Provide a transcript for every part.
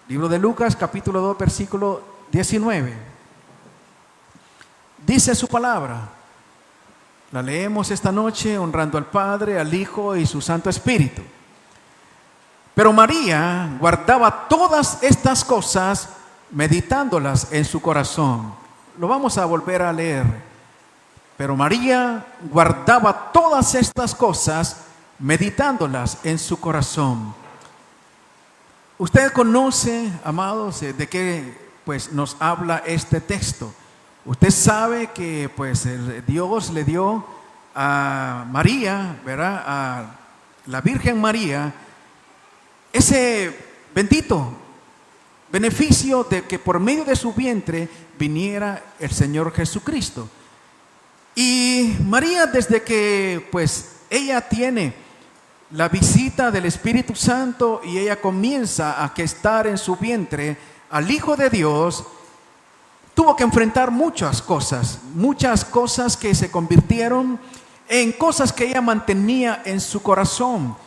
Libro de Lucas, capítulo 2, versículo 19. Dice su palabra. La leemos esta noche honrando al Padre, al Hijo y su Santo Espíritu. Pero María guardaba todas estas cosas, meditándolas en su corazón. Lo vamos a volver a leer. Pero María guardaba todas estas cosas, meditándolas en su corazón. Usted conoce, amados, de qué pues nos habla este texto. Usted sabe que pues Dios le dio a María, ¿verdad? A la Virgen María, ese bendito beneficio de que por medio de su vientre viniera el Señor Jesucristo. Y María, desde que pues ella tiene la visita del Espíritu Santo y ella comienza a gestar en su vientre al Hijo de Dios, tuvo que enfrentar muchas cosas que se convirtieron en cosas que ella mantenía en su corazón.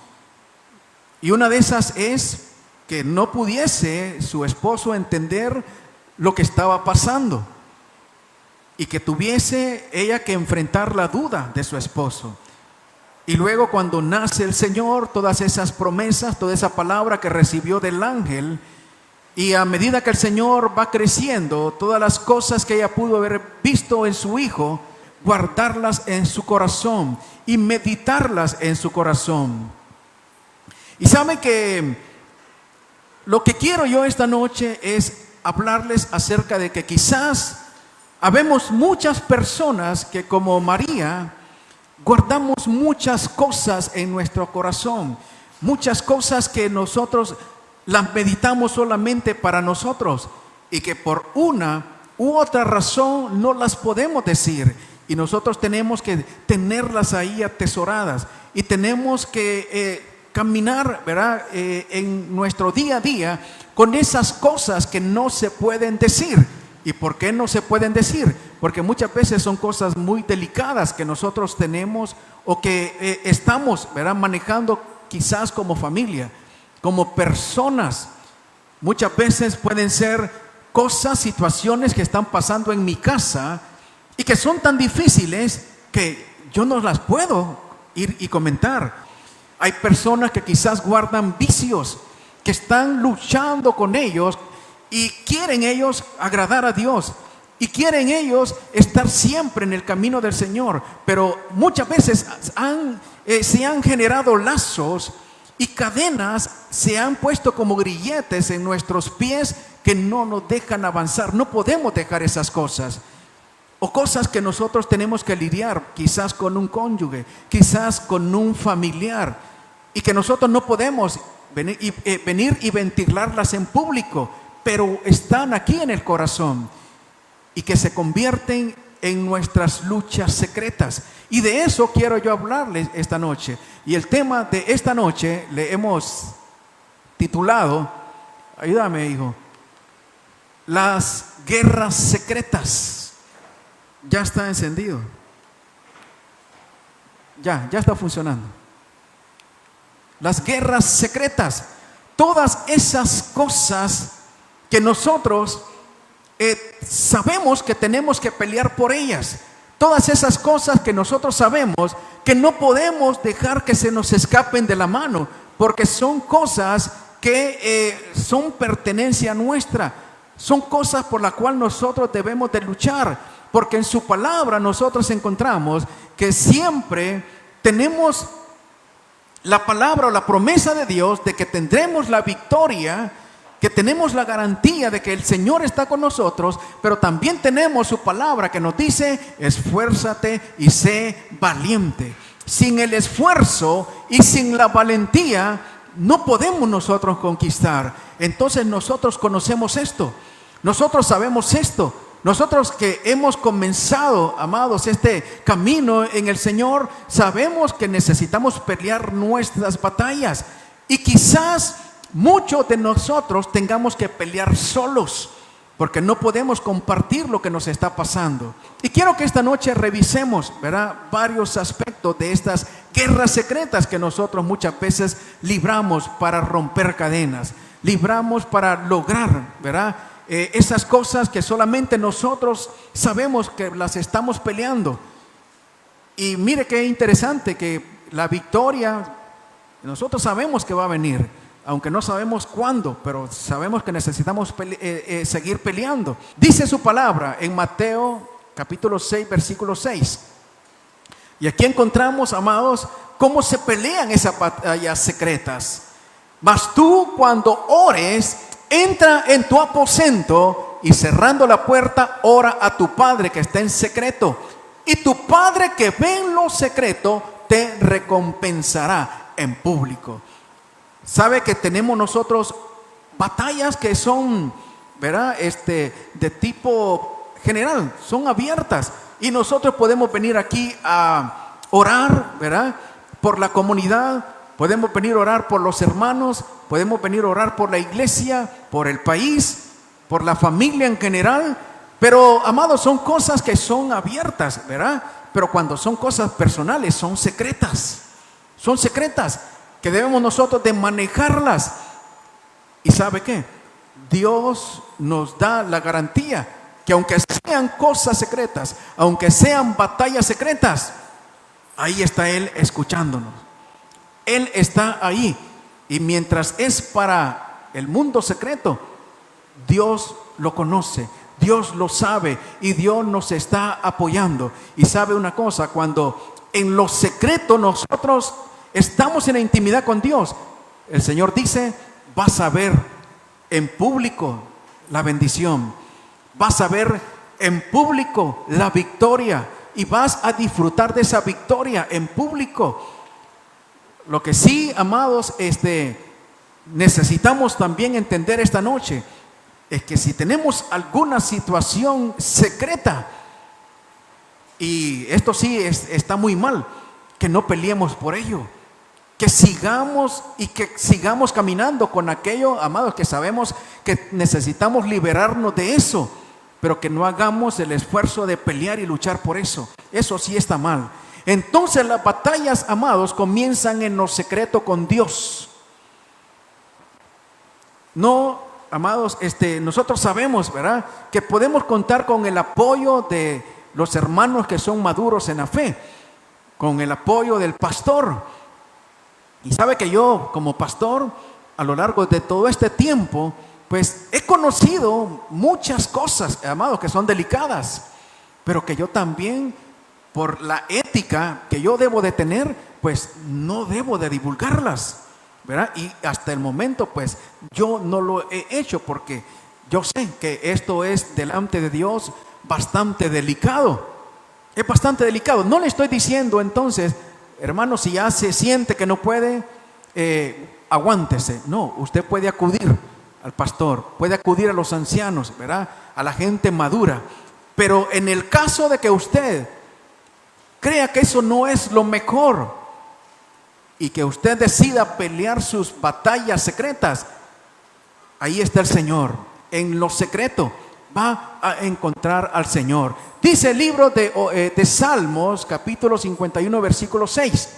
Y una de esas es que no pudiese su esposo entender lo que estaba pasando y que tuviese ella que enfrentar la duda de su esposo. Y luego cuando nace el Señor, todas esas promesas, toda esa palabra que recibió del ángel, y a medida que el Señor va creciendo, todas las cosas que ella pudo haber visto en su Hijo, guardarlas en su corazón y meditarlas en su corazón. Y sabe que lo que quiero yo esta noche es hablarles acerca de que quizás habemos muchas personas que como María guardamos muchas cosas en nuestro corazón, muchas cosas que nosotros las meditamos solamente para nosotros y que por una u otra razón no las podemos decir, y nosotros tenemos que tenerlas ahí atesoradas y tenemos que caminar, ¿verdad? En nuestro día a día con esas cosas que no se pueden decir. ¿Y por qué no se pueden decir? Porque muchas veces son cosas muy delicadas que nosotros tenemos o que estamos, ¿verdad?, manejando quizás como familia, como personas. Muchas veces pueden ser cosas, situaciones que están pasando en mi casa y que son tan difíciles que yo no las puedo ir y comentar. Hay personas que quizás guardan vicios, que están luchando con ellos y quieren ellos agradar a Dios y quieren ellos estar siempre en el camino del Señor, pero muchas veces se han generado lazos y cadenas, se han puesto como grilletes en nuestros pies que no nos dejan avanzar. No podemos dejar esas cosas, o cosas que nosotros tenemos que lidiar, quizás con un cónyuge, quizás con un familiar, y que nosotros no podemos venir y ventilarlas en público, pero están aquí en el corazón y que se convierten en nuestras luchas secretas. Y de eso quiero yo hablarles esta noche. Y el tema de esta noche le hemos titulado, ayúdame hijo, las guerras secretas. Ya está encendido. Ya está funcionando. Las guerras secretas. Todas esas cosas que nosotros sabemos que tenemos que pelear por ellas. Todas esas cosas que nosotros sabemos que no podemos dejar que se nos escapen de la mano, porque son cosas que son pertenencia nuestra. Son cosas por las cuales nosotros debemos de luchar, porque en su palabra nosotros encontramos que siempre tenemos la palabra o la promesa de Dios de que tendremos la victoria, que tenemos la garantía de que el Señor está con nosotros, pero también tenemos su palabra que nos dice: esfuérzate y sé valiente. Sin el esfuerzo y sin la valentía no podemos nosotros conquistar. Entonces nosotros conocemos esto, nosotros sabemos esto. Nosotros que hemos comenzado, amados, este camino en el Señor, sabemos que necesitamos pelear nuestras batallas. Y quizás muchos de nosotros tengamos que pelear solos, porque no podemos compartir lo que nos está pasando. Y quiero que esta noche revisemos, ¿verdad?, varios aspectos de estas guerras secretas que nosotros muchas veces libramos para romper cadenas. libramos para lograr, ¿verdad? Esas cosas que solamente nosotros sabemos que las estamos peleando. Y mire qué interesante que la victoria, nosotros sabemos que va a venir, aunque no sabemos cuándo, pero sabemos que necesitamos seguir peleando. Dice su palabra en Mateo capítulo 6, versículo 6. Y aquí encontramos, amados, cómo se pelean esas batallas secretas. Mas tú, cuando ores, entra en tu aposento y cerrando la puerta, ora a tu Padre que está en secreto. Y tu Padre que ve en lo secreto te recompensará en público. Sabe que tenemos nosotros batallas que son, ¿verdad? De tipo general, son abiertas. Y nosotros podemos venir aquí a orar, ¿verdad? Por la comunidad, podemos venir a orar por los hermanos, podemos venir a orar por la iglesia, por el país, por la familia en general. Pero, amados, son cosas que son abiertas, ¿verdad? Pero cuando son cosas personales, son secretas que debemos nosotros de manejarlas. ¿Y sabe qué? Dios nos da la garantía que aunque sean cosas secretas, aunque sean batallas secretas, ahí está Él escuchándonos. Él está ahí. Y mientras es para el mundo secreto, Dios lo conoce, Dios lo sabe y Dios nos está apoyando. Y sabe una cosa, cuando en lo secreto nosotros estamos en la intimidad con Dios, el Señor dice, vas a ver en público la bendición, vas a ver en público la victoria y vas a disfrutar de esa victoria en público. Lo que sí, amados, necesitamos también entender esta noche es que si tenemos alguna situación secreta, y esto sí está muy mal, que no peleemos por ello, que sigamos caminando con aquello, amados, que sabemos que necesitamos liberarnos de eso, pero que no hagamos el esfuerzo de pelear y luchar por eso. Eso sí está mal. Entonces las batallas, amados, comienzan en lo secreto con Dios. No, amados, nosotros sabemos, ¿verdad?, que podemos contar con el apoyo de los hermanos que son maduros en la fe, con el apoyo del pastor. Y sabe que yo, como pastor, a lo largo de todo este tiempo, pues he conocido muchas cosas, amados, que son delicadas, pero que yo también, por la ética que yo debo de tener, pues no debo de divulgarlas, ¿verdad? Y hasta el momento, pues yo no lo he hecho porque yo sé que esto es delante de Dios bastante delicado. Es bastante delicado. No le estoy diciendo entonces, hermano, si ya se siente que no puede, aguántese. No, usted puede acudir al pastor, puede acudir a los ancianos, ¿verdad?, a la gente madura. Pero en el caso de que usted crea que eso no es lo mejor y que usted decida pelear sus batallas secretas, ahí está el Señor. En lo secreto va a encontrar al Señor. Dice el libro de Salmos, capítulo 51, versículo 6.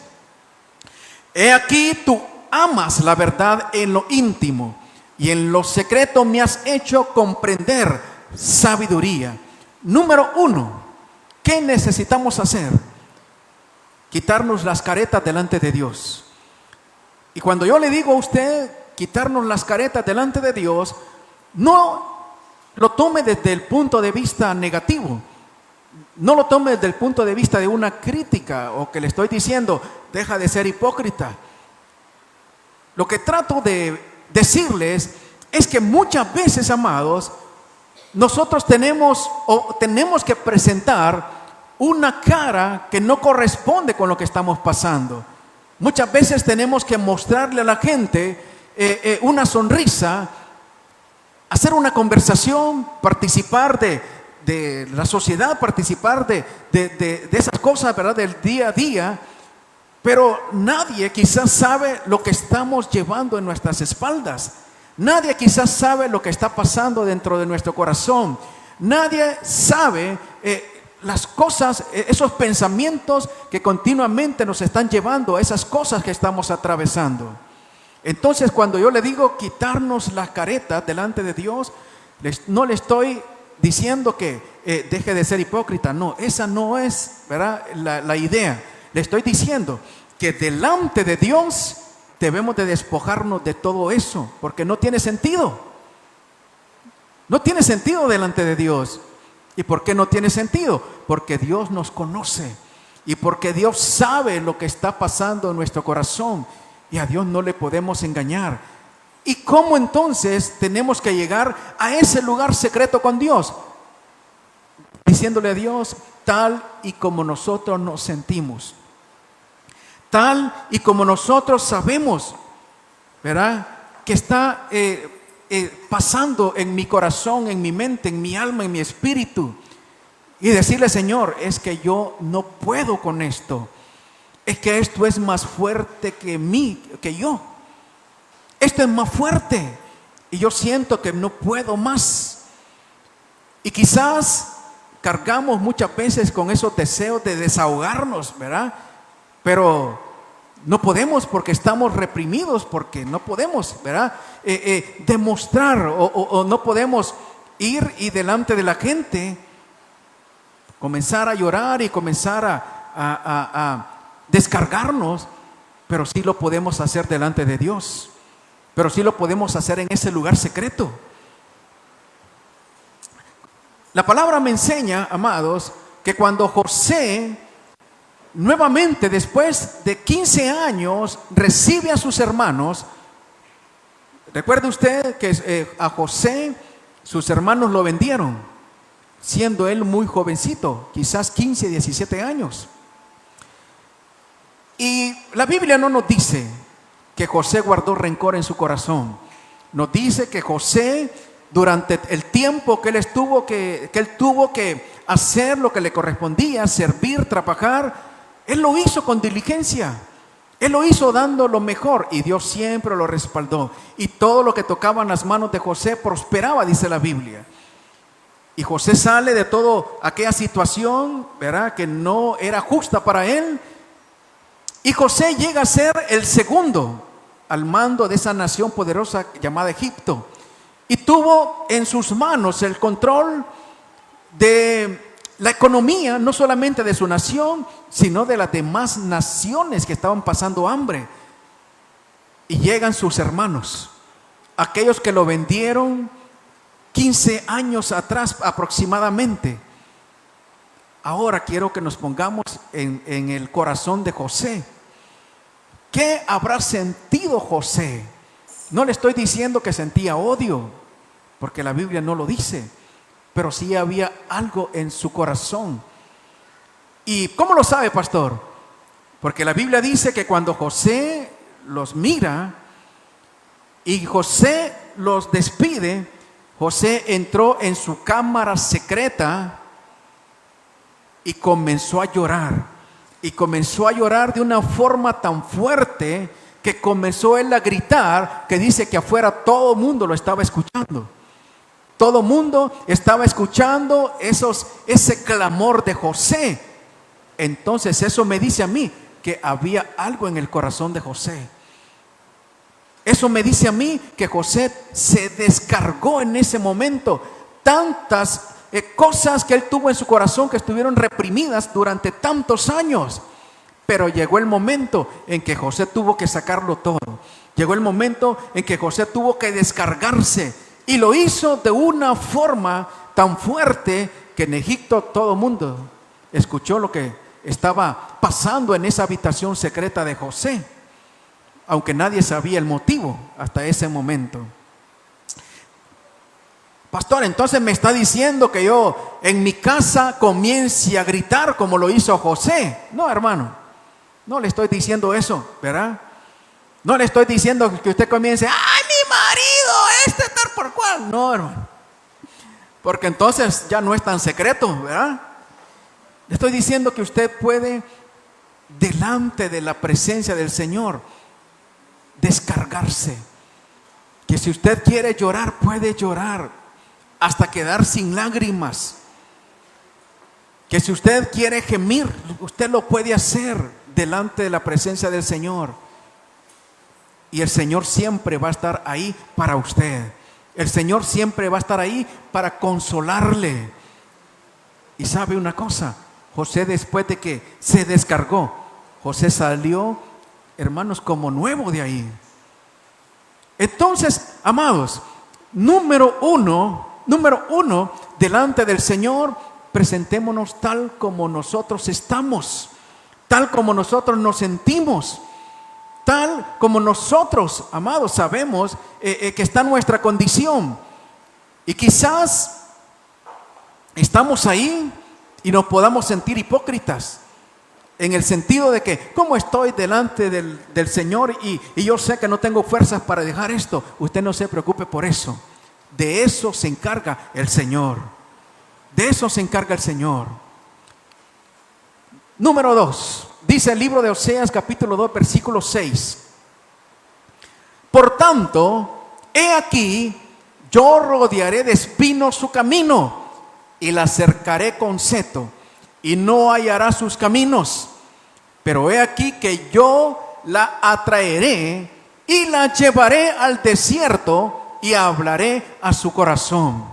He aquí, tú amas la verdad en lo íntimo y en lo secreto me has hecho comprender sabiduría. Número 1, ¿qué necesitamos hacer? Quitarnos las caretas delante de Dios. Y cuando yo le digo a usted quitarnos las caretas delante de Dios, no lo tome desde el punto de vista negativo, no lo tome desde el punto de vista de una crítica o que le estoy diciendo deja de ser hipócrita. Lo que trato de decirles es que muchas veces, amados, nosotros tenemos que presentar una cara que no corresponde con lo que estamos pasando. Muchas veces tenemos que mostrarle a la gente una sonrisa, hacer una conversación, participar de la sociedad, participar de esas cosas, ¿verdad?, del día a día. Pero nadie quizás sabe lo que estamos llevando en nuestras espaldas. Nadie quizás sabe lo que está pasando dentro de nuestro corazón. Nadie sabe las cosas, esos pensamientos que continuamente nos están llevando a esas cosas que estamos atravesando. Entonces, cuando yo le digo quitarnos las caretas delante de Dios, no le estoy diciendo que deje de ser hipócrita. No, esa no es, ¿verdad?, la idea. Le estoy diciendo que delante de Dios debemos de despojarnos de todo eso, porque no tiene sentido. No tiene sentido delante de Dios. ¿Y por qué no tiene sentido? Porque Dios nos conoce y porque Dios sabe lo que está pasando en nuestro corazón, y a Dios no le podemos engañar. ¿Y cómo entonces tenemos que llegar a ese lugar secreto con Dios? Diciéndole a Dios tal y como nosotros nos sentimos, tal y como nosotros sabemos, ¿verdad?, que está pasando en mi corazón, en mi mente, en mi alma, en mi espíritu. Y decirle: Señor, es que yo no puedo con esto. Es que esto es más fuerte que mí, que yo. Esto es más fuerte y yo siento que no puedo más. Y quizás cargamos muchas veces con esos deseos de desahogarnos, ¿verdad? Pero no podemos, porque estamos reprimidos, porque no podemos, ¿verdad?, demostrar o no podemos ir y delante de la gente comenzar a llorar y comenzar a descargarnos. Pero sí lo podemos hacer delante de Dios, pero sí lo podemos hacer en ese lugar secreto. La palabra me enseña, amados, que cuando José nuevamente, después de 15 años, recibe a sus hermanos. Recuerde usted que a José sus hermanos lo vendieron, siendo él muy jovencito, quizás 15, 17 años. Y la Biblia no nos dice que José guardó rencor en su corazón. Nos dice que José, durante el tiempo que él tuvo que hacer lo que le correspondía, servir, trabajar, él lo hizo con diligencia. Él lo hizo dando lo mejor, y Dios siempre lo respaldó. Y todo lo que tocaba en las manos de José prosperaba, dice la Biblia. Y José sale de toda aquella situación, ¿verdad?, que no era justa para él. Y José llega a ser el segundo al mando de esa nación poderosa llamada Egipto. Y tuvo en sus manos el control de la economía, no solamente de su nación, sino de las demás naciones que estaban pasando hambre. Y llegan sus hermanos, aquellos que lo vendieron 15 años atrás aproximadamente. Ahora quiero que nos pongamos en el corazón de José. ¿Qué habrá sentido José? No le estoy diciendo que sentía odio, porque la Biblia no lo dice, pero sí había algo en su corazón. ¿Y cómo lo sabe, pastor? Porque la Biblia dice que cuando José los mira y José los despide, José entró en su cámara secreta y comenzó a llorar. Y comenzó a llorar de una forma tan fuerte que comenzó él a gritar, que dice que afuera todo el mundo lo estaba escuchando. Todo el mundo estaba escuchando ese clamor de José. Entonces eso me dice a mí que había algo en el corazón de José. Eso me dice a mí que José se descargó en ese momento. Tantas cosas que él tuvo en su corazón que estuvieron reprimidas durante tantos años. Pero llegó el momento en que José tuvo que sacarlo todo. Llegó el momento en que José tuvo que descargarse. Y lo hizo de una forma tan fuerte que en Egipto todo el mundo escuchó lo que estaba pasando en esa habitación secreta de José, aunque nadie sabía el motivo hasta ese momento. Pastor, entonces me está diciendo que yo en mi casa comience a gritar como lo hizo José. No, hermano, no le estoy diciendo eso, ¿verdad? No le estoy diciendo que usted comience: ¡ay, mi marido, tal por cual! No, hermano, porque entonces ya no es tan secreto, ¿verdad? Le estoy diciendo que usted puede, delante de la presencia del Señor, descargarse. Que si usted quiere llorar, puede llorar hasta quedar sin lágrimas. Que si usted quiere gemir, usted lo puede hacer delante de la presencia del Señor. Y el Señor siempre va a estar ahí para usted. El Señor siempre va a estar ahí para consolarle. Y sabe una cosa, José, después de que se descargó, José salió, hermanos, como nuevo de ahí. Entonces, amados, número uno, delante del Señor, presentémonos tal como nosotros estamos, tal como nosotros nos sentimos, tal como nosotros, amados, sabemos que está nuestra condición. Y quizás estamos ahí y nos podamos sentir hipócritas, en el sentido de que, ¿cómo estoy delante del Señor y yo sé que no tengo fuerzas para dejar esto? Usted no se preocupe por eso. De eso se encarga el Señor. De eso se encarga el Señor. Número 2. Dice el libro de Oseas, capítulo 2, versículo 6. Por tanto, he aquí, yo rodearé de espinos su camino y la cercaré con seto, y no hallará sus caminos. Pero he aquí que yo la atraeré y la llevaré al desierto y hablaré a su corazón.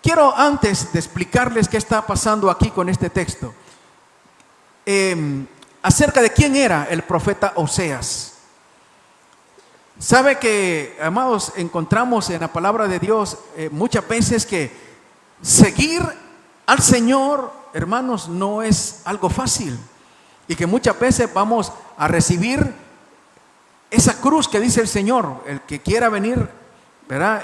Quiero, antes de explicarles qué está pasando aquí con este texto, acerca de quién era el profeta Oseas. Sabe que, amados, encontramos en la palabra de Dios muchas veces que seguir al Señor, hermanos, no es algo fácil. Y que muchas veces vamos a recibir esa cruz que dice el Señor. El que quiera venir, ¿verdad?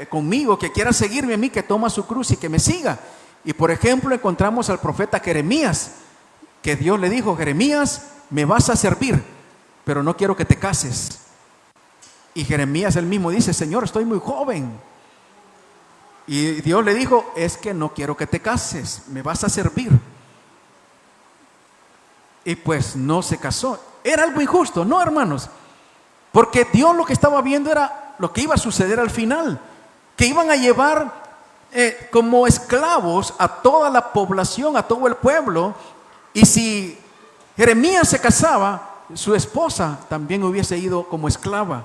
Conmigo, que quiera seguirme a mí, que toma su cruz y que me siga. Y por ejemplo encontramos al profeta Jeremías, que Dios le dijo: Jeremías, me vas a servir, pero no quiero que te cases. Y Jeremías él mismo dice: Señor, estoy muy joven. Y Dios le dijo: es que no quiero que te cases, me vas a servir. Y pues no se casó. Era algo injusto, ¿no, hermanos? Porque Dios lo que estaba viendo era lo que iba a suceder al final, que iban a llevar como esclavos a toda la población, a todo el pueblo. Y si Jeremías se casaba, su esposa también hubiese ido como esclava.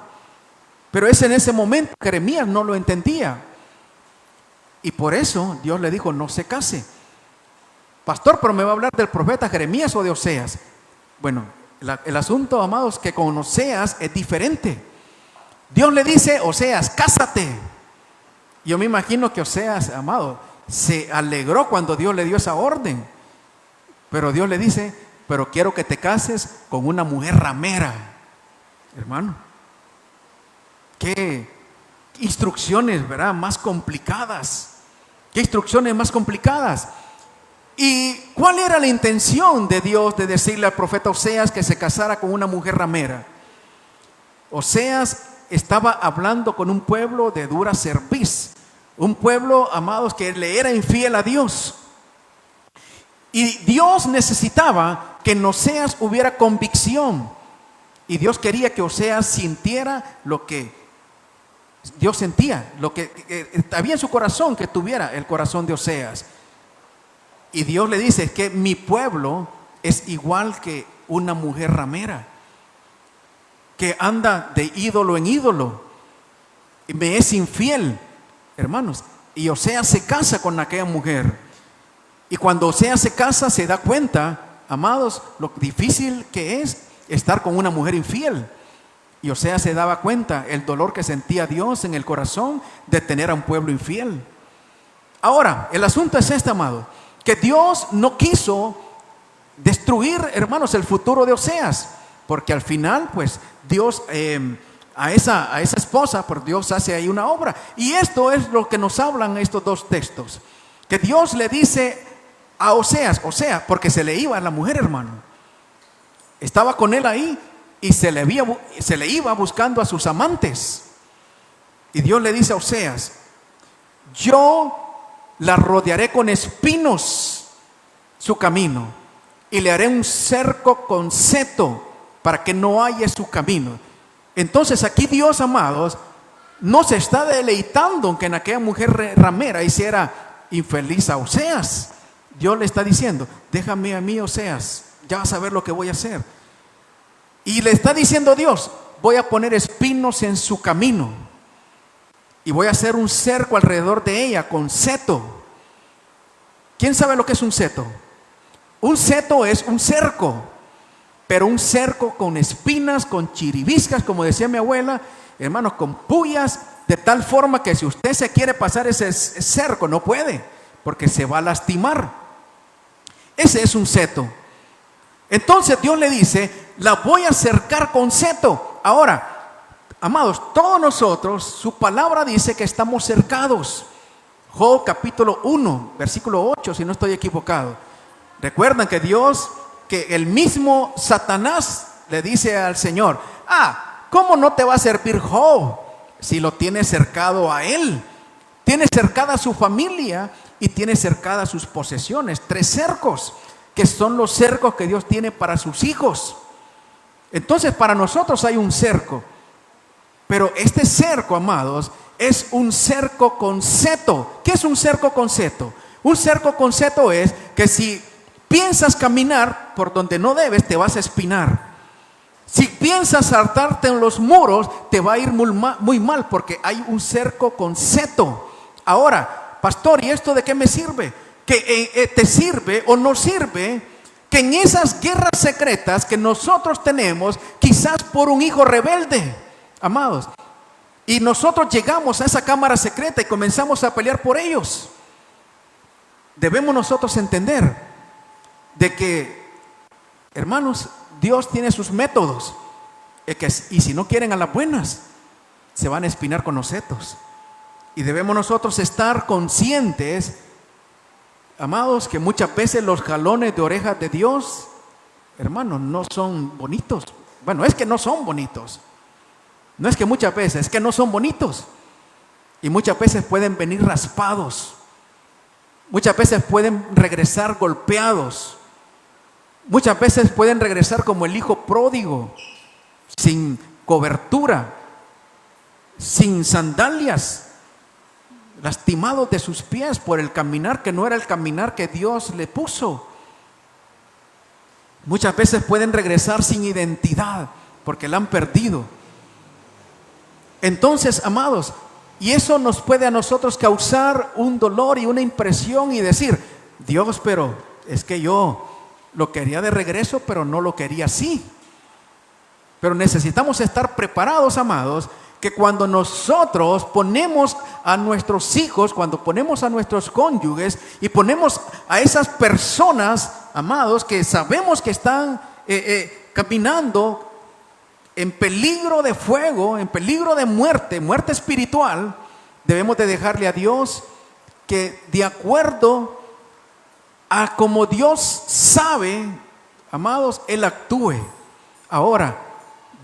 Pero en ese momento Jeremías no lo entendía. Y por eso Dios le dijo: no se case. Pastor, pero me va a hablar del profeta Jeremías o de Oseas. Bueno, el asunto, amados, que con Oseas es diferente. Dios le dice: Oseas, cásate. Yo me imagino que Oseas, amado, se alegró cuando Dios le dio esa orden. Pero Dios le dice: pero quiero que te cases con una mujer ramera. Hermano, qué instrucciones, ¿verdad?, más complicadas. Qué instrucciones más complicadas. ¿Y cuál era la intención de Dios de decirle al profeta Oseas que se casara con una mujer ramera? Oseas estaba hablando con un pueblo de dura cerviz, un pueblo, amados, que le era infiel a Dios. Y Dios necesitaba que en Oseas hubiera convicción. Y Dios quería que Oseas sintiera lo que Dios sentía, lo que había en su corazón, que tuviera el corazón de Oseas. Y Dios le dice: es que mi pueblo es igual que una mujer ramera, que anda de ídolo en ídolo, y me es infiel, hermanos. Y Oseas se casa con aquella mujer. Y cuando Oseas se casa, se da cuenta, amados, lo difícil que es estar con una mujer infiel. Y Oseas se daba cuenta el dolor que sentía Dios en el corazón de tener a un pueblo infiel. Ahora, el asunto es este, amado, que Dios no quiso destruir, hermanos, el futuro de Oseas, porque al final, pues, Dios a esa esposa, por Dios hace ahí una obra. Y esto es lo que nos hablan estos dos textos, que Dios le dice a Oseas, porque se le iba a la mujer, hermano, estaba con él ahí y se le iba buscando a sus amantes. Y Dios le dice a Oseas: yo la rodearé con espinos su camino, y le haré un cerco con seto para que no haya su camino. Entonces aquí Dios, amados, no se está deleitando en que en aquella mujer ramera hiciera infeliz a Oseas. Dios le está diciendo: déjame a mí, Oseas, ya vas a ver lo que voy a hacer. Y le está diciendo Dios: voy a poner espinos en su camino y voy a hacer un cerco alrededor de ella con seto. ¿Quién sabe lo que es un seto? Un seto es un cerco, pero un cerco con espinas, con chiribiscas, como decía mi abuela, hermanos, con puyas, de tal forma que si usted se quiere pasar ese cerco, no puede, porque se va a lastimar. Ese es un seto. Entonces Dios le dice, la voy a cercar con seto. Ahora, amados, todos nosotros, su palabra dice que estamos cercados. Job capítulo 1, versículo 8, si no estoy equivocado. Recuerdan que el mismo Satanás le dice al Señor, ¿cómo no te va a servir Job si lo tiene cercado a él? Tiene cercada a su familia y tiene cercadas sus posesiones. 3 cercos, que son los cercos que Dios tiene para sus hijos. Entonces para nosotros hay un cerco, pero este cerco, amados, es un cerco con seto. ¿Qué es un cerco con seto? Un cerco con seto es que si piensas caminar por donde no debes, te vas a espinar. Si piensas saltarte en los muros, te va a ir muy mal, porque hay un cerco con seto. Ahora, pastor, ¿y esto de qué me sirve? Que te sirve o no sirve que en esas guerras secretas que nosotros tenemos, quizás por un hijo rebelde, amados, y nosotros llegamos a esa cámara secreta y comenzamos a pelear por ellos, debemos nosotros entender de que, hermanos, Dios tiene sus métodos, y si no quieren a las buenas, se van a espinar con los setos. Y debemos nosotros estar conscientes, amados, que muchas veces los jalones de orejas de Dios, hermanos, no son bonitos. Bueno, es que no son bonitos. No es que muchas veces, es que no son bonitos. Y muchas veces pueden venir raspados. Muchas veces pueden regresar golpeados. Muchas veces pueden regresar como el hijo pródigo, sin cobertura, sin sandalias, lastimados de sus pies por el caminar que no era el caminar que Dios le puso. Muchas veces pueden regresar sin identidad porque la han perdido. Entonces, amados, y eso nos puede a nosotros causar un dolor y una impresión y decir, Dios, pero es que yo lo quería de regreso, pero no lo quería así. Pero necesitamos estar preparados, amados, que cuando nosotros ponemos a nuestros hijos, cuando ponemos a nuestros cónyuges y ponemos a esas personas, amados, que sabemos que están caminando en peligro de fuego, en peligro de muerte espiritual, debemos de dejarle a Dios que de acuerdo a como Dios sabe, amados, Él actúe. Ahora,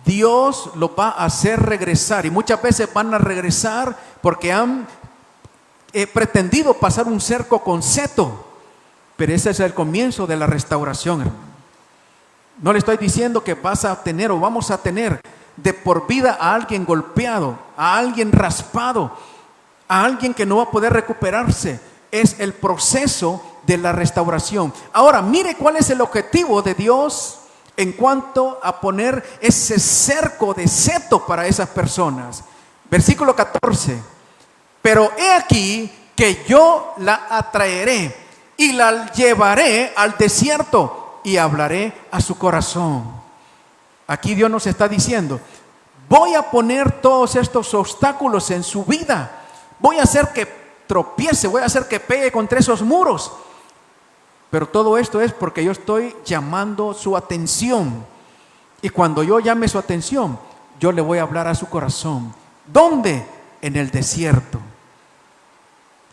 Dios lo va a hacer regresar, y muchas veces van a regresar porque han pretendido pasar un cerco con seto, pero ese es el comienzo de la restauración, hermano. No le estoy diciendo que vas a tener o vamos a tener de por vida a alguien golpeado, a alguien raspado, a alguien que no va a poder recuperarse. Es el proceso de la restauración. Ahora, mire cuál es el objetivo de Dios en cuanto a poner ese cerco de seto para esas personas. Versículo 14. Pero he aquí que yo la atraeré y la llevaré al desierto y hablaré a su corazón. Aquí Dios nos está diciendo, voy a poner todos estos obstáculos en su vida. Voy a hacer que tropiece, voy a hacer que pegue contra esos muros. Pero todo esto es porque yo estoy llamando su atención. Y cuando yo llame su atención, yo le voy a hablar a su corazón. ¿Dónde? En el desierto.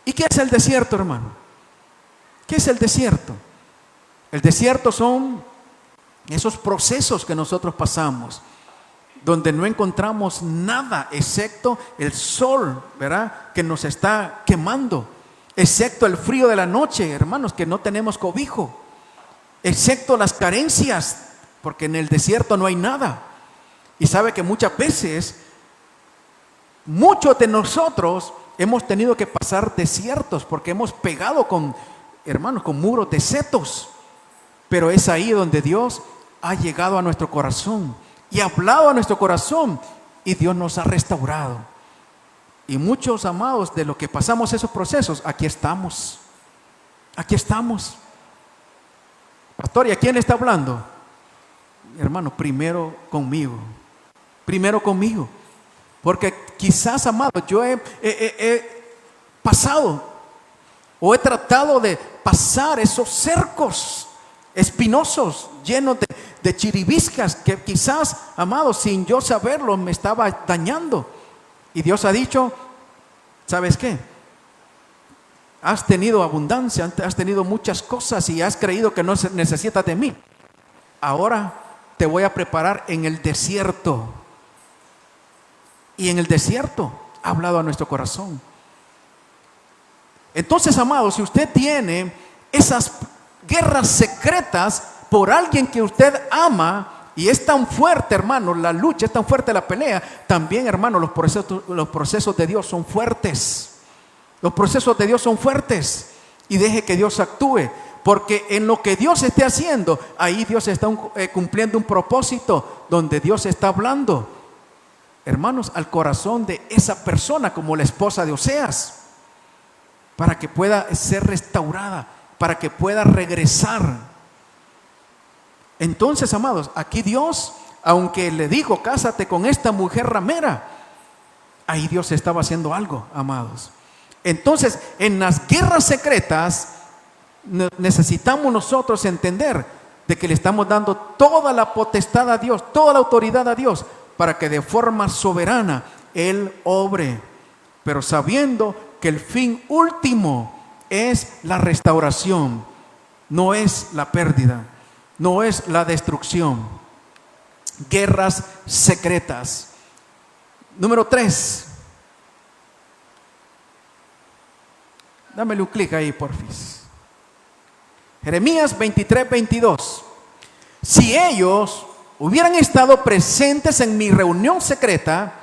¿Y qué es el desierto, hermano? ¿Qué es el desierto? El desierto son esos procesos que nosotros pasamos, donde no encontramos nada excepto el sol, ¿verdad?, que nos está quemando. Excepto el frío de la noche, hermanos, que no tenemos cobijo. Excepto las carencias, porque en el desierto no hay nada. Y sabe que muchas veces, muchos de nosotros hemos tenido que pasar desiertos, porque hemos pegado con, hermanos, con muros de setos. Pero es ahí donde Dios ha llegado a nuestro corazón y ha hablado a nuestro corazón y Dios nos ha restaurado. Y muchos, amados, de lo que pasamos esos procesos, aquí estamos. Aquí estamos. Pastor, ¿y a quién le está hablando? Hermano, primero conmigo. Primero conmigo. Porque quizás, amado, yo he pasado o he tratado de pasar esos cercos espinosos, llenos de chiribiscas, que quizás, amado, sin yo saberlo, me estaba dañando. Y Dios ha dicho, ¿sabes qué? Has tenido abundancia, has tenido muchas cosas y has creído que no necesitas de mí. Ahora te voy a preparar en el desierto. Y en el desierto ha hablado a nuestro corazón. Entonces, amados, si usted tiene esas guerras secretas por alguien que usted ama, y es tan fuerte, hermano, la lucha es tan fuerte, la pelea, también, hermano, los procesos de Dios son fuertes. Los procesos de Dios son fuertes. Y deje que Dios actúe, porque en lo que Dios esté haciendo, ahí Dios está cumpliendo un propósito, donde Dios está hablando, hermanos, al corazón de esa persona, como la esposa de Oseas, para que pueda ser restaurada, para que pueda regresar. Entonces, amados, aquí Dios, aunque le dijo, cásate con esta mujer ramera, ahí Dios estaba haciendo algo, amados. Entonces, en las guerras secretas, necesitamos nosotros entender de que le estamos dando toda la potestad a Dios, toda la autoridad a Dios, para que de forma soberana Él obre, pero sabiendo que el fin último es la restauración, no es la pérdida, no es la destrucción. Guerras secretas. Número 3. Dámele un clic ahí, porfis. Jeremías 23:22. Si ellos hubieran estado presentes en mi reunión secreta,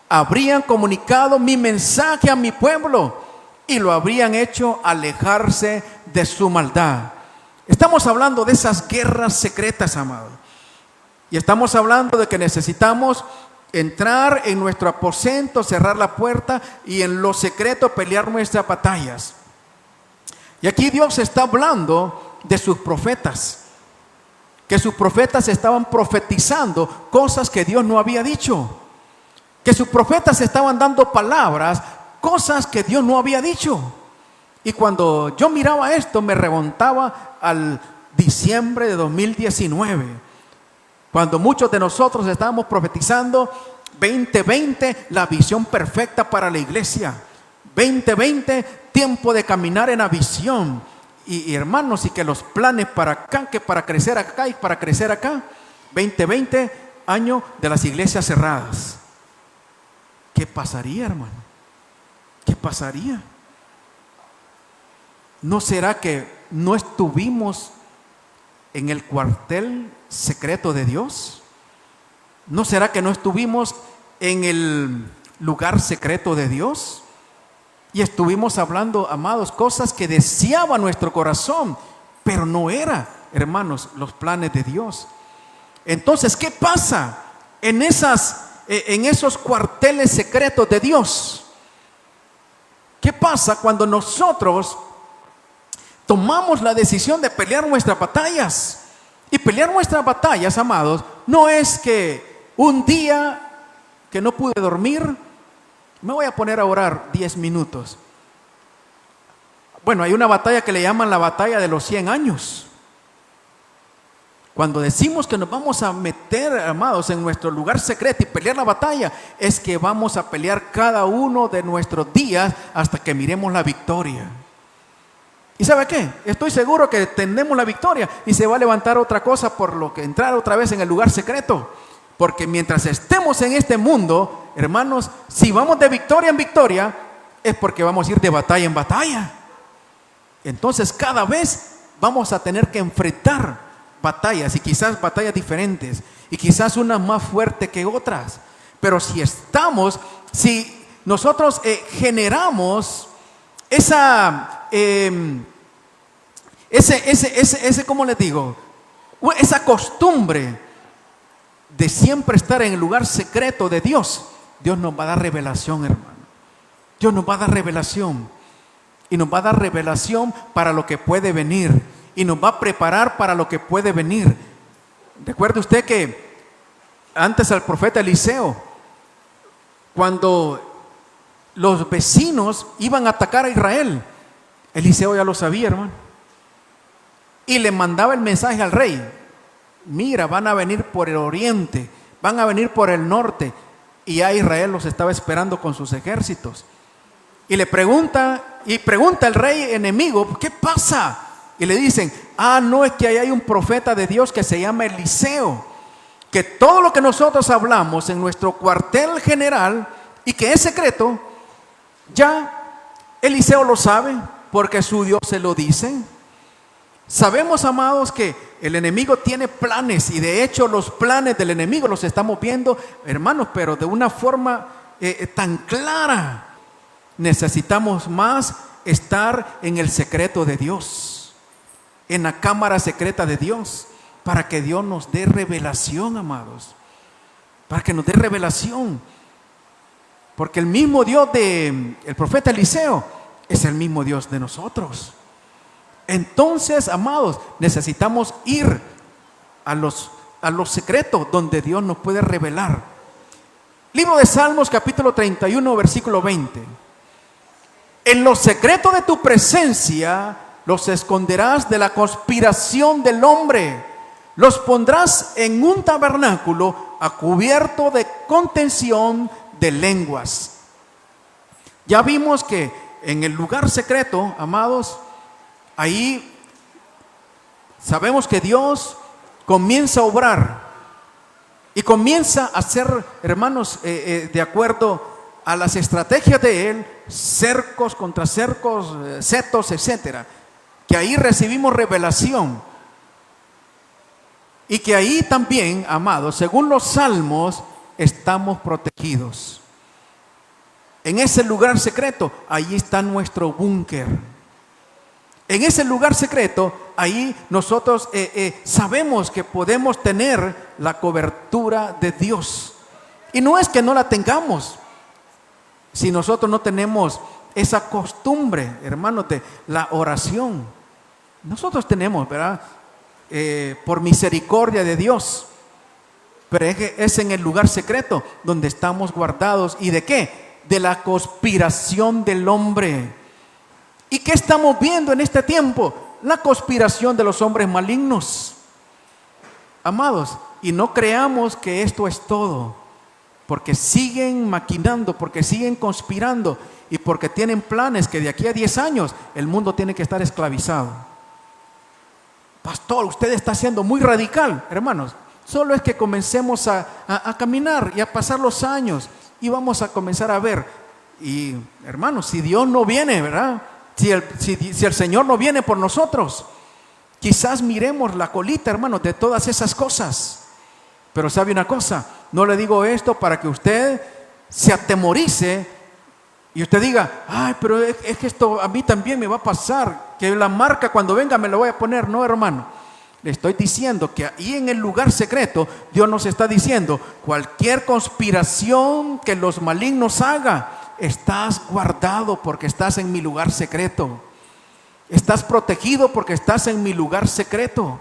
habrían comunicado mi mensaje a mi pueblo y lo habrían hecho alejarse de su maldad. Estamos hablando de esas guerras secretas, amado. Y estamos hablando de que necesitamos entrar en nuestro aposento, cerrar la puerta y en lo secreto pelear nuestras batallas. Y aquí Dios está hablando de sus profetas, que sus profetas estaban profetizando cosas que Dios no había dicho, que sus profetas estaban dando palabras, cosas que Dios no había dicho. Y cuando yo miraba esto, me remontaba al diciembre de 2019, cuando muchos de nosotros estábamos profetizando 2020, la visión perfecta para la iglesia. 2020, tiempo de caminar en la visión. Y hermanos, y que los planes para acá, que para crecer acá y para crecer acá. 2020, año de las iglesias cerradas. ¿Qué pasaría, hermano? ¿Qué pasaría? ¿No será que no estuvimos en el cuartel secreto de Dios? ¿No será que no estuvimos en el lugar secreto de Dios? Y estuvimos hablando, amados, cosas que deseaba nuestro corazón, pero no era, hermanos, los planes de Dios. Entonces, ¿qué pasa en esos cuarteles secretos de Dios? ¿Qué pasa cuando nosotros tomamos la decisión de pelear nuestras batallas? Y pelear nuestras batallas, amados, no es que un día que no pude dormir, me voy a poner a orar 10 minutos. Bueno, hay una batalla que le llaman la batalla de los 100 años. Cuando decimos que nos vamos a meter, amados, en nuestro lugar secreto y pelear la batalla, es que vamos a pelear cada uno de nuestros días hasta que miremos la victoria. ¿Y sabe qué? Estoy seguro que tendremos la victoria y se va a levantar otra cosa por lo que entrar otra vez en el lugar secreto. Porque mientras estemos en este mundo, hermanos, si vamos de victoria en victoria, es porque vamos a ir de batalla en batalla. Entonces cada vez vamos a tener que enfrentar batallas, y quizás batallas diferentes, y quizás unas más fuertes que otras. Pero si nosotros generamos ¿cómo les digo? Esa costumbre de siempre estar en el lugar secreto de Dios, Dios nos va a dar revelación, hermano. Dios nos va a dar revelación. Y nos va a dar revelación para lo que puede venir. Y nos va a preparar para lo que puede venir. Recuerde usted que antes al profeta Eliseo, cuando los vecinos iban a atacar a Israel, Eliseo ya lo sabía, hermano. Y le mandaba el mensaje al rey: mira, van a venir por el oriente, van a venir por el norte. Y ya Israel los estaba esperando con sus ejércitos. Y le pregunta el rey enemigo: ¿qué pasa? Y le dicen: no, es que ahí hay un profeta de Dios que se llama Eliseo, que todo lo que nosotros hablamos en nuestro cuartel general y que es secreto, ya Eliseo lo sabe porque su Dios se lo dice. Sabemos, amados, que el enemigo tiene planes, y de hecho los planes del enemigo los estamos viendo, hermanos, pero de una forma tan clara. Necesitamos más estar en el secreto de Dios, en la cámara secreta de Dios, para que Dios nos dé revelación, amados, para que nos dé revelación. Porque el mismo Dios del profeta Eliseo es el mismo Dios de nosotros. Entonces, amados, necesitamos ir a los secretos donde Dios nos puede revelar. Libro de Salmos, capítulo 31, versículo 20. En los secretos de tu presencia los esconderás de la conspiración del hombre. Los pondrás en un tabernáculo a cubierto de contención de lenguas. Ya vimos que en el lugar secreto, amados, ahí sabemos que Dios comienza a obrar y comienza a hacer, hermanos, de acuerdo a las estrategias de Él, cercos contra cercos, setos, etcétera. Que ahí recibimos revelación. Y que ahí también, amados, según los salmos, estamos protegidos. En ese lugar secreto, ahí está nuestro búnker. En ese lugar secreto, ahí nosotros sabemos que podemos tener la cobertura de Dios. Y no es que no la tengamos, si nosotros no tenemos esa costumbre, hermanos, de la oración. Nosotros tenemos, ¿verdad? Por misericordia de Dios. Pero es en el lugar secreto donde estamos guardados. ¿Y de qué? De la conspiración del hombre. ¿Y qué estamos viendo en este tiempo? La conspiración de los hombres malignos. Amados, y no creamos que esto es todo, porque siguen maquinando, porque siguen conspirando y porque tienen planes que de aquí a 10 años el mundo tiene que estar esclavizado. Pastor, usted está siendo muy radical. Hermanos, solo es que comencemos a caminar y a pasar los años y vamos a comenzar a ver. Y hermanos, si Dios no viene, ¿verdad? Si el Señor no viene por nosotros, quizás miremos la colita, hermanos, de todas esas cosas. Pero sabe una cosa, no le digo esto para que usted se atemorice y usted diga: ay, pero es que esto a mí también me va a pasar, que la marca cuando venga me la voy a poner. No, hermano, le estoy diciendo que ahí en el lugar secreto Dios nos está diciendo: cualquier conspiración que los malignos hagan, estás guardado porque estás en mi lugar secreto. Estás protegido porque estás en mi lugar secreto.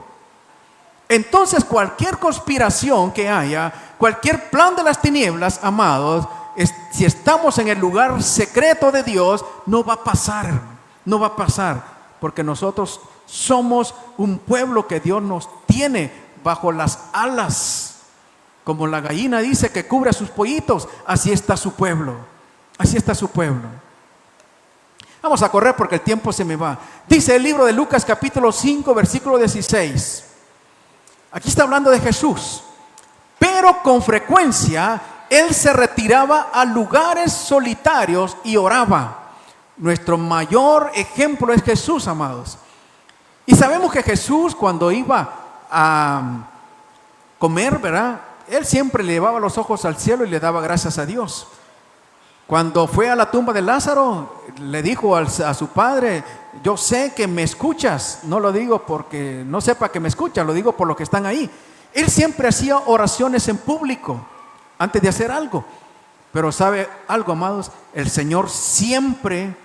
Entonces cualquier conspiración que haya, cualquier plan de las tinieblas, amados, si estamos en el lugar secreto de Dios, no va a pasar. No va a pasar, porque nosotros somos un pueblo que Dios nos tiene bajo las alas. Como la gallina dice que cubre a sus pollitos, así está su pueblo. Así está su pueblo. Vamos a correr porque el tiempo se me va. Dice el libro de Lucas capítulo 5 versículo 16. Aquí está hablando de Jesús. Pero con frecuencia Él se retiraba a lugares solitarios y oraba. Nuestro mayor ejemplo es Jesús, amados. Y sabemos que Jesús, cuando iba a comer, ¿verdad? Él siempre le llevaba los ojos al cielo y le daba gracias a Dios. Cuando fue a la tumba de Lázaro, le dijo a su padre: yo sé que me escuchas. No lo digo porque no sepa que me escuchas, lo digo por los que están ahí. Él siempre hacía oraciones en público antes de hacer algo. Pero ¿sabe algo, amados? El Señor siempre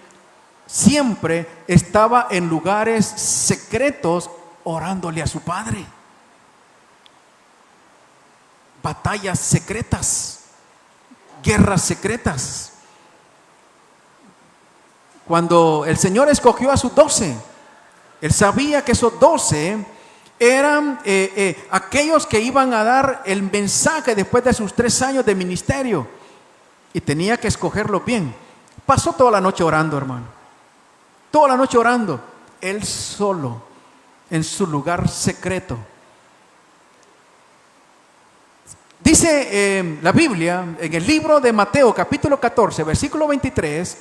estaba en lugares secretos orándole a su Padre. Batallas secretas, guerras secretas. Cuando el Señor escogió a sus 12, Él sabía que esos 12 eran aquellos que iban a dar el mensaje después de sus 3 años de ministerio, y tenía que escogerlos bien. Pasó toda la noche orando, hermano, toda la noche orando, Él solo, en su lugar secreto. Dice la Biblia, en el libro de Mateo capítulo 14, versículo 23,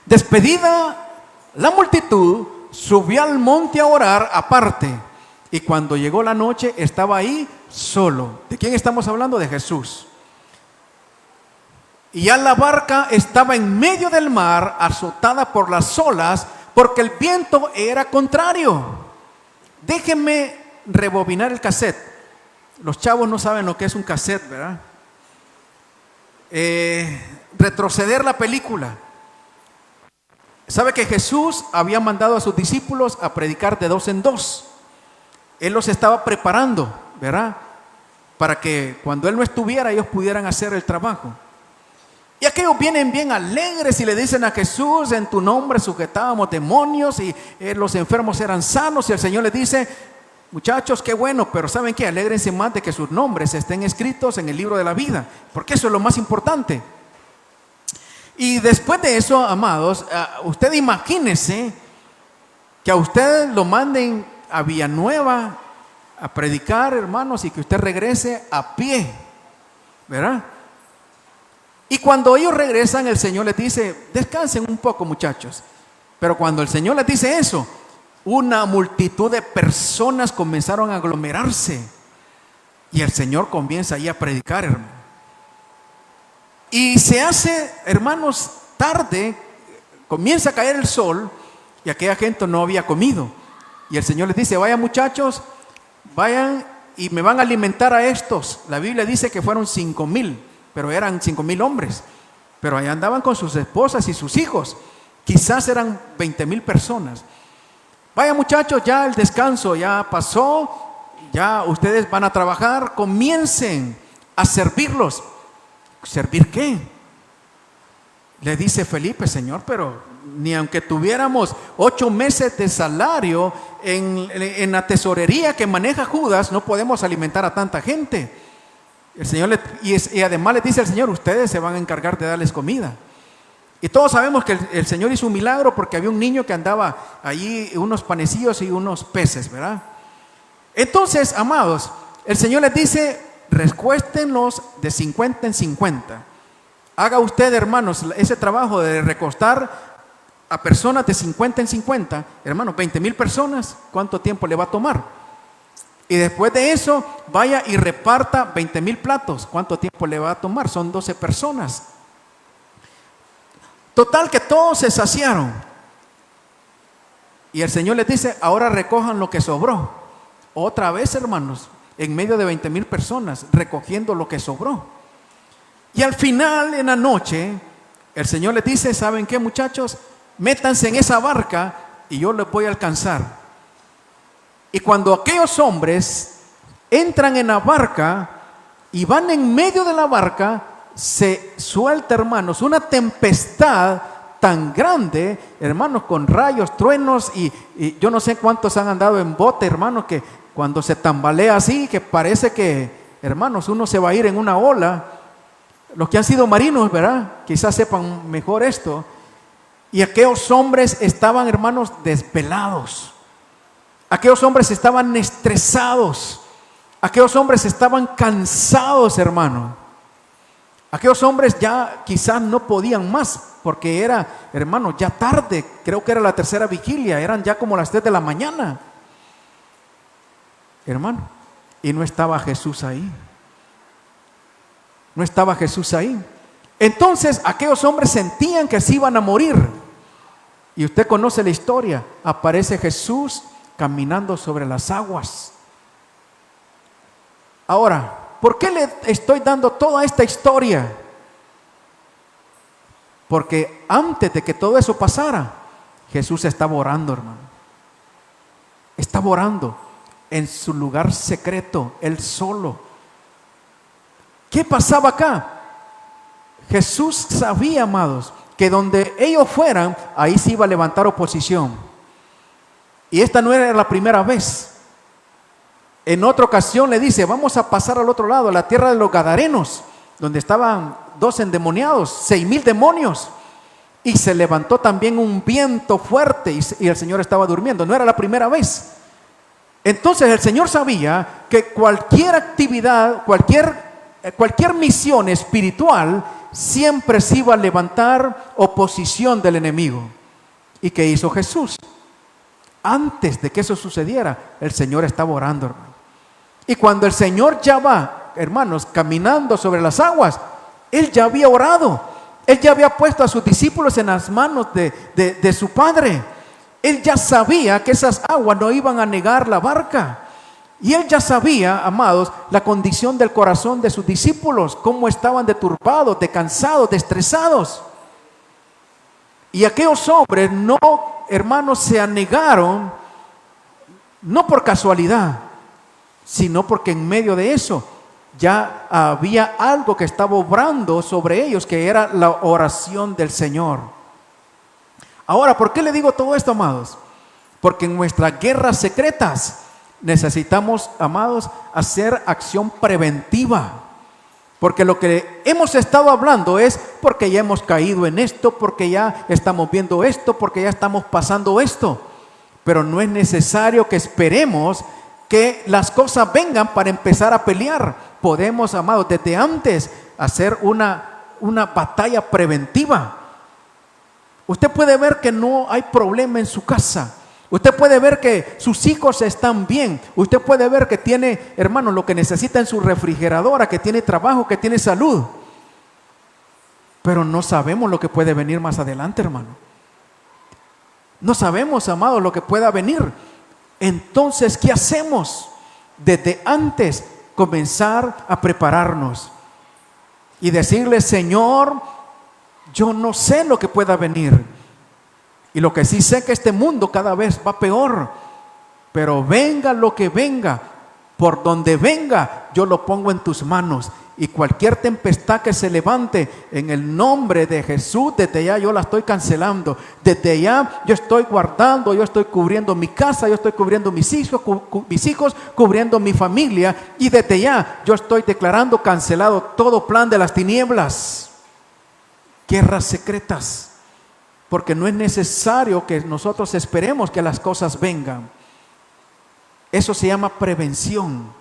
despedida la multitud, subió al monte a orar aparte, y cuando llegó la noche estaba ahí solo. ¿De quién estamos hablando? De Jesús. Y ya la barca estaba en medio del mar, azotada por las olas, porque el viento era contrario. Déjenme rebobinar el cassette. Los chavos no saben lo que es un cassette, ¿verdad? Retroceder la película. ¿Sabe que Jesús había mandado a sus discípulos a predicar de 2 en 2? Él los estaba preparando, ¿verdad? Para que cuando Él no estuviera, ellos pudieran hacer el trabajo. Y aquellos vienen bien alegres y le dicen a Jesús: en tu nombre sujetábamos demonios y los enfermos eran sanos. Y el Señor les dice: muchachos, qué bueno, pero ¿saben qué? Alégrense más de que sus nombres estén escritos en el libro de la vida, porque eso es lo más importante. Y después de eso, amados, usted imagínese que a usted lo manden a Villanueva a predicar, hermanos, y que usted regrese a pie, ¿verdad? Y cuando ellos regresan, el Señor les dice: descansen un poco, muchachos. Pero cuando el Señor les dice eso, una multitud de personas comenzaron a aglomerarse, y el Señor comienza ahí a predicar, hermano. Y se hace, hermanos, tarde, comienza a caer el sol, y aquella gente no había comido. Y el Señor les dice: vayan, muchachos, vayan y me van a alimentar a estos. La Biblia dice que fueron 5,000, pero eran 5,000 hombres. Pero allá andaban con sus esposas y sus hijos. Quizás eran 20,000 personas. Vayan, muchachos, ya el descanso ya pasó, ya ustedes van a trabajar, comiencen a servirlos. ¿Servir qué? Le dice Felipe: Señor, pero ni aunque tuviéramos 8 meses de salario en la tesorería que maneja Judas, no podemos alimentar a tanta gente. El Señor y además les dice el Señor: ustedes se van a encargar de darles comida. Y todos sabemos que el Señor hizo un milagro, porque había un niño que andaba allí, unos panecillos y unos peces, ¿verdad? Entonces, amados, el Señor les dice: recuéstenlos de 50 en 50. Haga usted, hermanos, ese trabajo de recostar a personas de 50 en 50, hermanos, 20,000 personas, ¿cuánto tiempo le va a tomar? Y después de eso, vaya y reparta 20,000 platos, ¿cuánto tiempo le va a tomar? Son 12 personas. Total que todos se saciaron. Y el Señor les dice: ahora recojan lo que sobró. Otra vez, hermanos, en medio de 20,000 personas, recogiendo lo que sobró. Y al final, en la noche, el Señor les dice: ¿saben qué, muchachos? Métanse en esa barca y yo les voy a alcanzar. Y cuando aquellos hombres entran en la barca y van en medio de la barca, se suelta, hermanos, una tempestad tan grande, hermanos, con rayos, truenos, y yo no sé cuántos han andado en bote, hermanos, que cuando se tambalea así, que parece que, hermanos, uno se va a ir en una ola. Los que han sido marinos, ¿verdad? Quizás sepan mejor esto. Y aquellos hombres estaban, hermanos, desvelados. Aquellos hombres estaban estresados. Aquellos hombres estaban cansados, hermano. Aquellos hombres ya quizás no podían más, porque era, hermano, ya tarde. Creo que era la tercera vigilia. Eran ya como las 3 de la mañana. Hermano, y no estaba Jesús ahí. No estaba Jesús ahí. Entonces aquellos hombres sentían que se iban a morir. Y usted conoce la historia. Aparece Jesús caminando sobre las aguas. Ahora, ¿por qué le estoy dando toda esta historia? Porque antes de que todo eso pasara, Jesús estaba orando, hermano. Estaba orando en su lugar secreto, él solo. ¿Qué pasaba acá? Jesús sabía, amados, que donde ellos fueran, ahí se iba a levantar oposición. Y esta no era la primera vez. En otra ocasión le dice, vamos a pasar al otro lado, a la tierra de los Gadarenos, donde estaban 2 endemoniados, 6,000 demonios. Y se levantó también un viento fuerte y el Señor estaba durmiendo. No era la primera vez. Entonces el Señor sabía que cualquier actividad, cualquier misión espiritual, siempre se iba a levantar oposición del enemigo. ¿Y qué hizo Jesús? Antes de que eso sucediera, el Señor estaba orando, hermano. Y cuando el Señor ya va, hermanos, caminando sobre las aguas, Él ya había orado. Él ya había puesto a sus discípulos en las manos de su Padre. Él ya sabía que esas aguas no iban a negar la barca. Y Él ya sabía, amados, la condición del corazón de sus discípulos, cómo estaban de turbados, de cansados, de estresados. Y aquellos hombres no, hermanos, se anegaron, no por casualidad, sino porque en medio de eso ya había algo que estaba obrando sobre ellos, que era la oración del Señor. Ahora, ¿por qué le digo todo esto, amados? Porque en nuestras guerras secretas necesitamos, amados, hacer acción preventiva. Porque lo que hemos estado hablando es porque ya hemos caído en esto, porque ya estamos viendo esto, porque ya estamos pasando esto. Pero no es necesario que esperemos que las cosas vengan para empezar a pelear. Podemos, amados, desde antes hacer una batalla preventiva. Usted puede ver que no hay problema en su casa. Usted puede ver que sus hijos están bien. Usted puede ver que tiene, hermano, lo que necesita en su refrigeradora, que tiene trabajo, que tiene salud. Pero no sabemos lo que puede venir más adelante, hermano. No sabemos, amado, lo que pueda venir. Entonces, ¿qué hacemos? Desde antes comenzar a prepararnos y decirle, Señor, yo no sé lo que pueda venir. Y lo que sí sé que este mundo cada vez va peor. Pero venga lo que venga, por donde venga, yo lo pongo en tus manos. Y cualquier tempestad que se levante en el nombre de Jesús, desde ya yo la estoy cancelando. Desde ya yo estoy guardando, yo estoy cubriendo mi casa, yo estoy cubriendo mis hijos, cubriendo mi familia. Y desde ya yo estoy declarando cancelado todo plan de las tinieblas. Guerras secretas. Porque no es necesario que nosotros esperemos que las cosas vengan. Eso se llama prevención.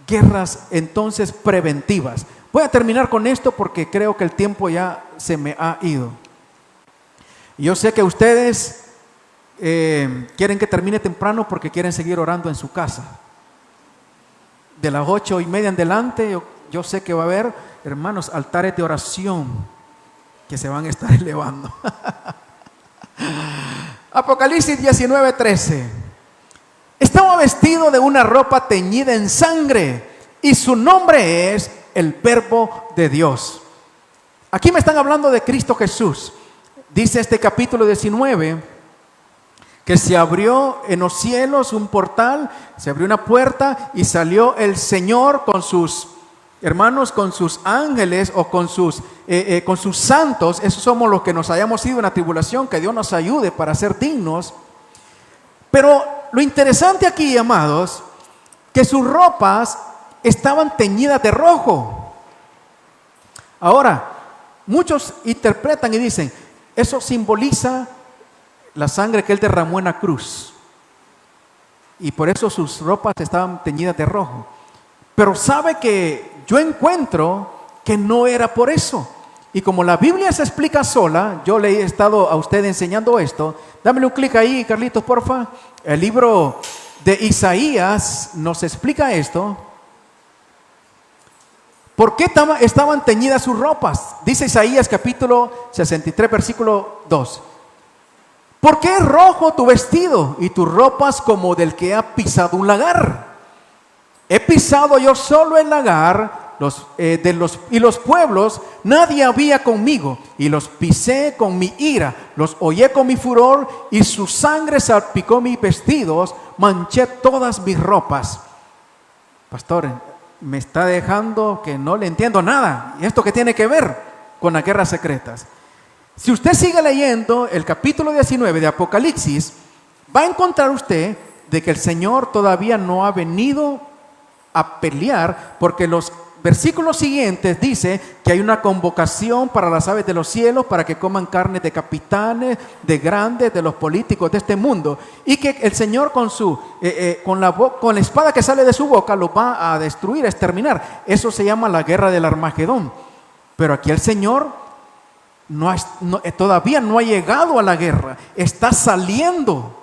Guerras entonces preventivas. Voy a terminar con esto porque creo que el tiempo ya se me ha ido. Yo sé que ustedes quieren que termine temprano porque quieren seguir orando en su casa. De las 8:30 en adelante, yo sé que va a haber, hermanos, altares de oración que se van a estar elevando. Apocalipsis 19:13. Estaba vestido de una ropa teñida en sangre y su nombre es el Verbo de Dios. Aquí me están hablando de Cristo Jesús. Dice este capítulo 19 que se abrió en los cielos un portal, se abrió una puerta y salió el Señor con sus hermanos, con sus ángeles o con sus santos. Esos somos los que nos hayamos ido en la tribulación. Que Dios nos ayude para ser dignos. Pero lo interesante aquí, amados, que sus ropas estaban teñidas de rojo. Ahora, muchos interpretan y dicen, eso simboliza la sangre que Él derramó en la cruz. Y por eso sus ropas estaban teñidas de rojo. Pero sabe que yo encuentro que no era por eso. Y como la Biblia se explica sola, yo le he estado a usted enseñando esto. Dámele un clic ahí, Carlitos, porfa. El libro de Isaías nos explica esto. ¿Por qué estaban teñidas sus ropas? Dice Isaías capítulo 63, versículo 2. ¿Por qué es rojo tu vestido y tus ropas como del que ha pisado un lagar? He pisado yo solo el lagar y los pueblos, nadie había conmigo, y los pisé con mi ira, los hollé con mi furor, y su sangre salpicó mis vestidos, manché todas mis ropas. Pastor, me está dejando que no le entiendo nada. ¿Y esto qué tiene que ver con las guerras secretas? Si usted sigue leyendo el capítulo 19 de Apocalipsis, va a encontrar usted de que el Señor todavía no ha venido a pelear, porque los versículos siguientes dice que hay una convocación para las aves de los cielos para que coman carne de capitanes, de grandes, de los políticos de este mundo, y que el Señor con la espada que sale de su boca los va a destruir, a exterminar. Eso se llama la guerra del Armagedón. Pero aquí el Señor todavía no ha llegado a la guerra, está saliendo.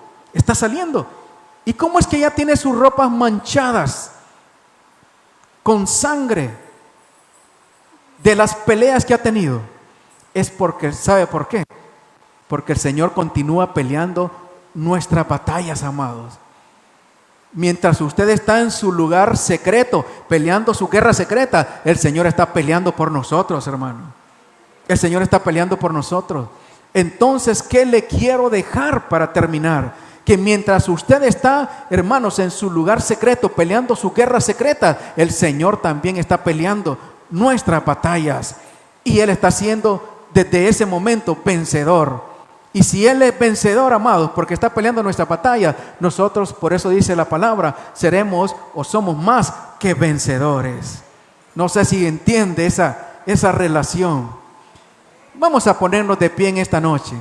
¿Y cómo es que ya tiene sus ropas manchadas con sangre de las peleas que ha tenido? Es porque, ¿sabe por qué? Porque el Señor continúa peleando nuestras batallas, amados. Mientras usted está en su lugar secreto, peleando su guerra secreta, el Señor está peleando por nosotros, hermano. El Señor está peleando por nosotros. Entonces, ¿qué le quiero dejar para terminar? Que mientras usted está, hermanos, en su lugar secreto, peleando su guerra secreta, el Señor también está peleando nuestras batallas. Y Él está siendo desde ese momento vencedor. Y si Él es vencedor, amados, porque está peleando nuestra batalla, nosotros, por eso dice la palabra, seremos o somos más que vencedores. No sé si entiende esa relación. Vamos a ponernos de pie en esta noche.